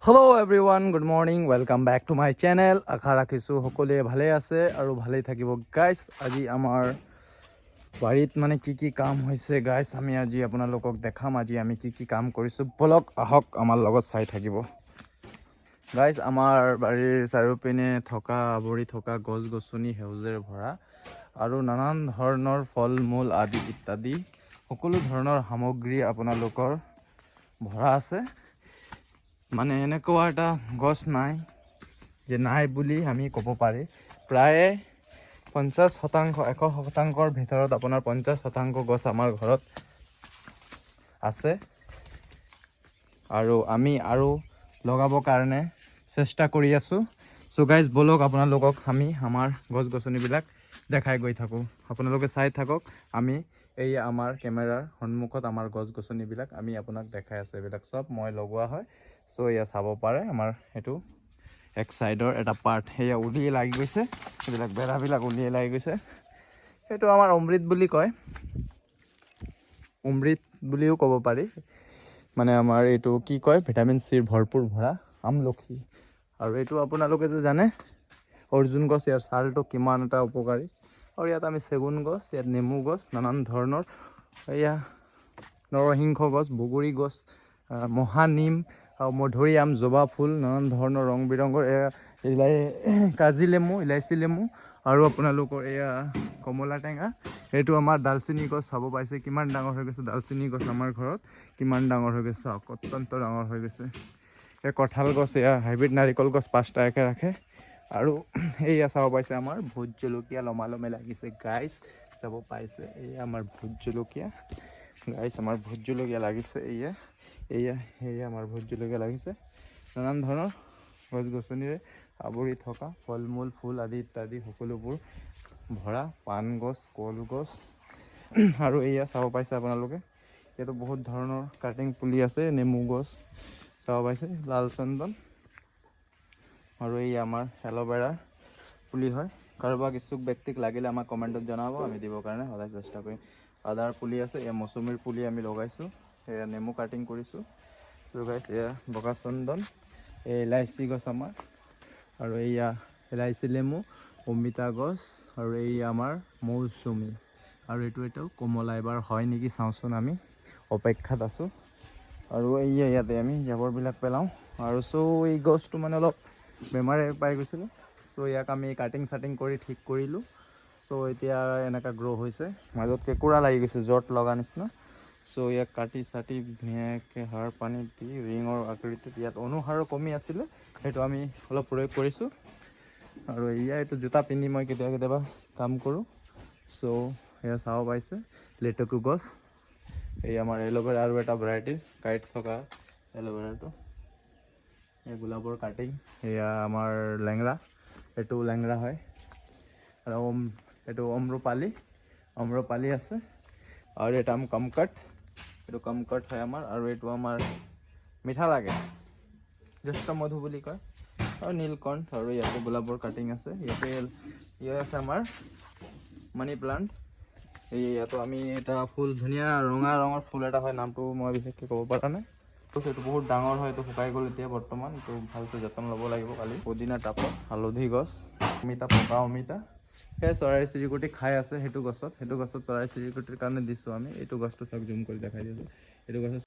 Hello' everyone, good morning, welcome back to my channel. আশা ৰাখিছোঁ সকলোৱে ভালেই আছে আৰু ভালেই থাকিব। গাইজ, আজি আমাৰ বাৰীত মানে কি কাম হৈছে গাইজ, আমি আজি আপোনালোকক দেখাম। আজি আমি কি কাম কৰিছোঁ, বলক আহক আমাৰ লগত চাই থাকিব। গাইজ, আমাৰ বাৰীৰ চাৰিওপিনে আৱৰি থকা গছ গছনি সেউজেৰে ভৰা আৰু নানান ধৰণৰ ফল মূল আদি ইত্যাদি সকলো ধৰণৰ সামগ্ৰী আপোনালোকৰ ভৰা আছে। মানে এনেকুৱা এটা গছ নাই যে নাই বুলি আমি ক'ব পাৰি। প্ৰায় 50%, 100%ৰ ভিতৰত আপোনাৰ 50% গছ আমাৰ ঘৰত আছে আৰু আমি আৰু লগাবৰ কাৰণে চেষ্টা কৰি আছোঁ। চ' গাইজ, বলক আপোনালোকক আমি আমাৰ গছ গছনিবিলাক দেখাই গৈ থাকোঁ। আপোনালোকে চাই থাকক। আমি এই আমাৰ কেমেৰাৰ সন্মুখত আমাৰ গছ গছনিবিলাক আমি আপোনাক দেখাই আছোঁ। এইবিলাক চব মই লগোৱা হয়। চ' এয়া চাব পাৰে, আমাৰ এইটো এক চাইডৰ এটা পাৰ্ট সেয়া উলিয়াই লাগি গৈছে। এইবিলাক বেৰাবিলাক উলিয়াই লাগি গৈছে। সেইটো আমাৰ অমৃত বুলি কয়, অমৃত বুলিও ক'ব পাৰি। মানে আমাৰ এইটো কি কয়, ভিটামিন চিৰ ভৰপূৰ ভৰা আমলখি। আৰু এইটো আপোনালোকেতো জানে অৰ্জুন গছ, ইয়াৰ ছালটো কিমান এটা উপকাৰী। আৰু ইয়াত আমি চেগুন গছ, ইয়াত নেমু গছ, নানান ধৰণৰ এয়া নৰসিংহ গছ, বগৰী গছ, মহানিম আৰু মধুৰিআম, জবা ফুল, নানান ধৰণৰ ৰং বিৰঙৰ এয়া কাজিলেমু, ইলাইচি লেমু আৰু আপোনালোকৰ এয়া কমলা টেঙা। এইটো আমাৰ ডালচেনি গছ, চাব পাইছে কিমান ডাঙৰ হৈ গৈছে। ডালচেনি গছ আমাৰ ঘৰত কিমান ডাঙৰ হৈ গৈছে, অত্যন্ত ডাঙৰ হৈ গৈছে। এই কঁঠাল গছ, এয়া হাইব্ৰিড নাৰিকল গছ 5টা একে ৰাখে। আৰু এইয়া চাব পাইছে আমাৰ ভোট জলকীয়া লমালমে লাগিছে গাইজ, চাব পাইছে। এয়া আমাৰ ভোট জলকীয়া গাইজ, আমাৰ ভোট জলকীয়া লাগিছে। এয়া আমাৰ ভোট জলকীয়া লাগিছে। নানান ধৰণৰ গছ গছনিৰে আৱৰি থকা ফল মূল, ফুল আদি ইত্যাদি সকলোবোৰ ভৰা। পাণ গছ, কলগছ আৰু এয়া চাব পাইছে আপোনালোকে, ইয়াতো বহুত ধৰণৰ কাটিং পুলি আছে। নেমু গছ চাব পাইছে, লাল চন্দন আৰু এই আমাৰ এল'ভেৰা পুলি হয়। কাৰোবাক ইচ্ছুক ব্যক্তিক লাগিলে আমাক কমেণ্টত জনাব, আমি দিবৰ কাৰণে সদায় চেষ্টা কৰিম। আদাৰ পুলি আছে, এয়া মৌচুমীৰ পুলি আমি লগাইছোঁ। এয়া নেমু কাটিং কৰিছোঁ। লগাইছে এয়া বগা চন্দন, এই ইলাইচি গছ আমাৰ, আৰু এইয়া ইলাইচি লেমু, অমিতা গছ, আৰু এই আমাৰ মৌচুমী, আৰু এইটো কমলা। এবাৰ হয় নেকি চাওঁচোন, আমি অপেক্ষাত আছোঁ। আৰু ইয়াতে আমি জাবৰবিলাক পেলাওঁ। আৰু এই গছটো মানে অলপ বেমাৰে পাই গৈছিলোঁ। ইয়াক আমি কাটিং চাটিং কৰি ঠিক কৰিলোঁ। এতিয়া এনেকুৱা গ্ৰ' হৈছে। মাজত কেঁকুৰা লাগি গৈছে, জট লগা নিচিনা। ইয়াক কাটি চাটি ধুনীয়াকৈ সাৰ পানী দি ৰিঙৰ আকৃতিত, ইয়াত অনুসাৰৰ কমি আছিলে, সেইটো আমি অলপ প্ৰয়োগ কৰিছোঁ। আৰু এইটো জোতা পিন্ধি মই কেতিয়াবা কাম কৰোঁ। এয়া চাব পাইছে লেটেকু গছ। এই আমাৰ এল'ভেৰা আৰু এটা ভেৰাইটিৰ কাঁইট থকা এল'ভেৰাটো। এই গোলাপৰ কাটিং। এয়া আমাৰ লেংৰা, এইটো লেংৰা হয়। আৰু এইটো অম্ৰপালি আছে। আৰু এটা কমকট, এইটো কমকট হয় আমাৰ। আৰু এইটো আমাৰ মিঠা লাগে, জ্যেষ্ঠ মধু বুলি কয়। আৰু নীলকণ্ঠ, আৰু ইয়াতে গোলাপৰ কাটিং আছে। ইয়াত আছে আমাৰ মানি প্লাণ্ট। ইয়াতো আমি এটা ফুল, ধুনীয়া ৰঙা ৰঙৰ ফুল এটা হয়, নামটো মই বিশেষকৈ ক'ব পৰা নাই। এইটো বহুত ডাঙৰ হয়, এইটো শুকাই গ'ল এতিয়া বৰ্তমান। এইটো ভালকৈ যতন ল'ব লাগিব কালি। পুদিনা টাবত হালধি গছ, অমিতা, পকা অমিতা। সেই চৰাই চিৰিকটি খাই আছে সেইটো গছত চৰাই চিৰিকটিৰ কাৰণে দিছোঁ আমি। এইটো গছটো চাওক, জুম কৰি দেখাই দিছোঁ। এইটো গছত